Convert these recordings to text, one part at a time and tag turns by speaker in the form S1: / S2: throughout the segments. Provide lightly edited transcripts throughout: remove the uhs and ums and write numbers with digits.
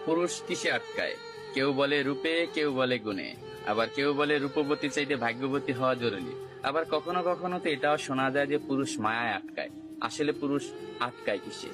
S1: পুরুষ কিসে আটকায়? কেউ বলে রূপে, কেউ বলে গুণে, আবার কেউ বলে রূপবতী চাইতে ভাগ্যবতী হওয়া জরুরি। আবার কখনো কখনো তো এটাও শোনা যায় যে পুরুষ মায়ায় আটকায়। আসলে পুরুষ আটকায় কিসে?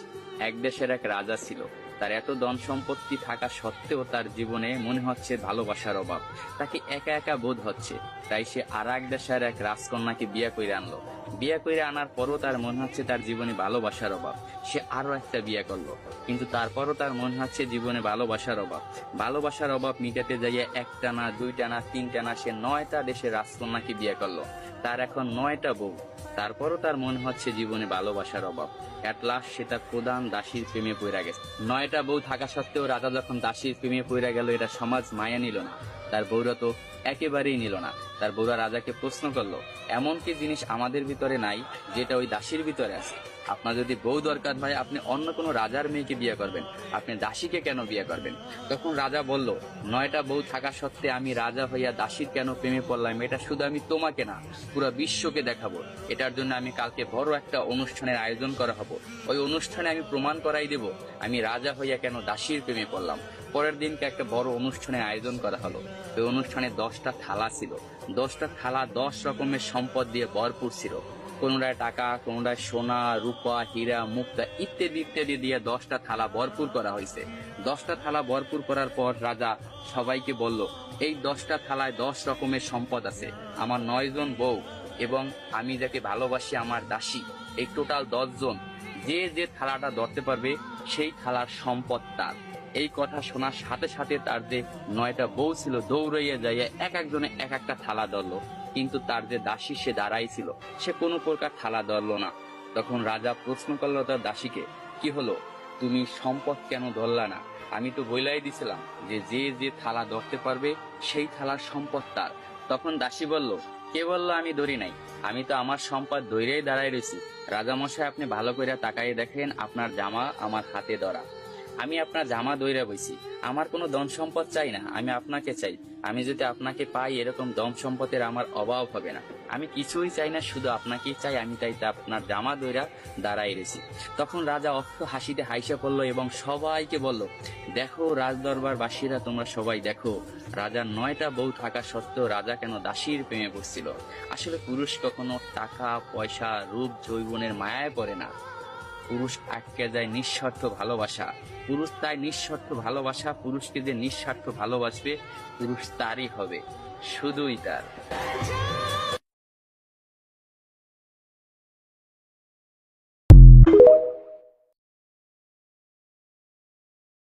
S1: এক দেশের এক রাজা ছিল। তার এত ধন সম্পত্তি থাকা সত্ত্বেও তার জীবনে মনে হচ্ছে ভালোবাসার অভাব। তাকে একা একা বোধ হচ্ছে। তাই সে আর এক দেশের এক রাজকন্যাকে বিয়ে করে আনলো। বিয়ে করে আনার পরও তার মনে হচ্ছে তার জীবনে ভালোবাসার অভাব। সে আরো একটা বিয়ে করলো, কিন্তু তারপরও তার মনে হচ্ছে জীবনে ভালোবাসার অভাব। ভালোবাসার অভাব মিটাতে যাইয়া একটা না, দুইটা না, তিনটা না, সে 9টা দেশের রাজকন্যাকে বিয়ে করলো। তার এখন 9টা বউ। তারপরও তার মনে হচ্ছে জীবনে ভালোবাসার অভাব। এট লাস্ট সে তার প্রধান দাসীর প্রেমে পড়ে গেছে। 9টা বউ থাকা সত্ত্বেও রাজা যখন দাসীর প্রেমে পড়ে গেল, এটা সমাজ মায়া নিল না। তার বউরা তো একেবারেই নিল না। তার বউরা রাজাকে প্রশ্ন করলো, এমন কি জিনিস আমাদের ভিতরে নাই যেটা ওই দাসীর ভিতরে আছে? আপনার যদি বউ দরকার হয়, আপনি অন্য কোনো রাজার মেয়েকে বিয়ে করবেন, আপনি দাসীকে কেন বিয়ে করবেন? তখন রাজা বলল, 9টা বউ থাকা সত্ত্বে আমি রাজা হইয়া দাসীর কেন প্রেমে পড়লাম, এটা শুধু আমি তোমাকে না, পুরো বিশ্বকে দেখাবো। এটার জন্য আমি কালকে বড় একটা অনুষ্ঠানের আয়োজন করা হবো। ওই অনুষ্ঠানে আমি প্রমাণ করাই দেব আমি রাজা হইয়া কেন দাসীর প্রেমে পড়লাম। পরের দিনকে একটা বড় অনুষ্ঠানের আয়োজন করা হলো। ওই অনুষ্ঠানে 10টা থালা ছিল। 10টা থালা 10 রকমের সম্পদ দিয়ে ভরপুর ছিল। কোনটায় টাকা, কোনটায় সোনা, রূপা, হীরা, মুক্তা ইত্যাদি ইত্যাদি দিয়ে 10টা থালা ভরপুর করা হয়েছে। 10টা থালা ভরপুর করার পর রাজা সবাইকে বলল, এই 10টা থালায় 10 রকমের সম্পদ আছে। আমার 9 জন বউ এবং আমি যাকে ভালোবাসি আমার দাসী, এই টোটাল 10 জন। যে যে থালাটা ধরতে পারবে সেই থালার সম্পদ তার। এই কথা শোনার সাথে সাথে তার যে 9টা বউ ছিল দৌড়াইয়া যাইয়া এক একজনে এক একটা থালা ধরলো, কিন্তু তার যে দাসী সে দাঁড়াই ছিল, সে কোনো প্রকার থালা ধরলো না। তখন রাজা প্রশ্ন করলো তার দাসীকে, কি হলো, তুমি সম্পদ কেন ধরলা না? আমি তো বইলাই দিছিলাম যে যে যে থালা ধরতে পারবে সেই থালার সম্পদ তার। তখন দাসী বলল, কে বললো আমি ধরি নাই? আমি তো আমার সম্পদ ধৈরেই দাঁড়াই রয়েছি। রাজামশাই, আপনি ভালো করে তাকাই দেখেন, আপনার জামা আমার হাতে ধরা। আমি আপনার জামা দইরা বইছি। আমার কোনো ধন সম্পদ চাই না, আমি আপনাকে চাই। আমি যদি আপনাকে পাই, এরকম ধন সম্পদের আমার অভাব হবে না। আমি কিছুই চাই না, শুধু আপনাকেই চাই। আমি তাই আপনার জামা দইরা দাঁড়াই রেছি। তখন রাজা অর্থ হাসিতে হাইসা পড়লো এবং সবাইকে বলল, দেখো রাজদরবারবাসীরা, তোমরা সবাই দেখো, রাজার 9টা বউ থাকা সত্ত্বেও রাজা কেন দাসীর প্রেমে পড়ছিল। আসলে পুরুষ কখনো টাকা পয়সা, রূপ, যৌবনের মায়ায় পড়ে না। পুরুষ আটকে যায় নিঃস্বার্থ ভালোবাসা। পুরুষ তাই নিঃস্বার্থ ভালোবাসা। পুরুষকে যে নিঃস্বার্থ ভালোবাসবে, পুরুষ তারই হবে, শুধুই তার।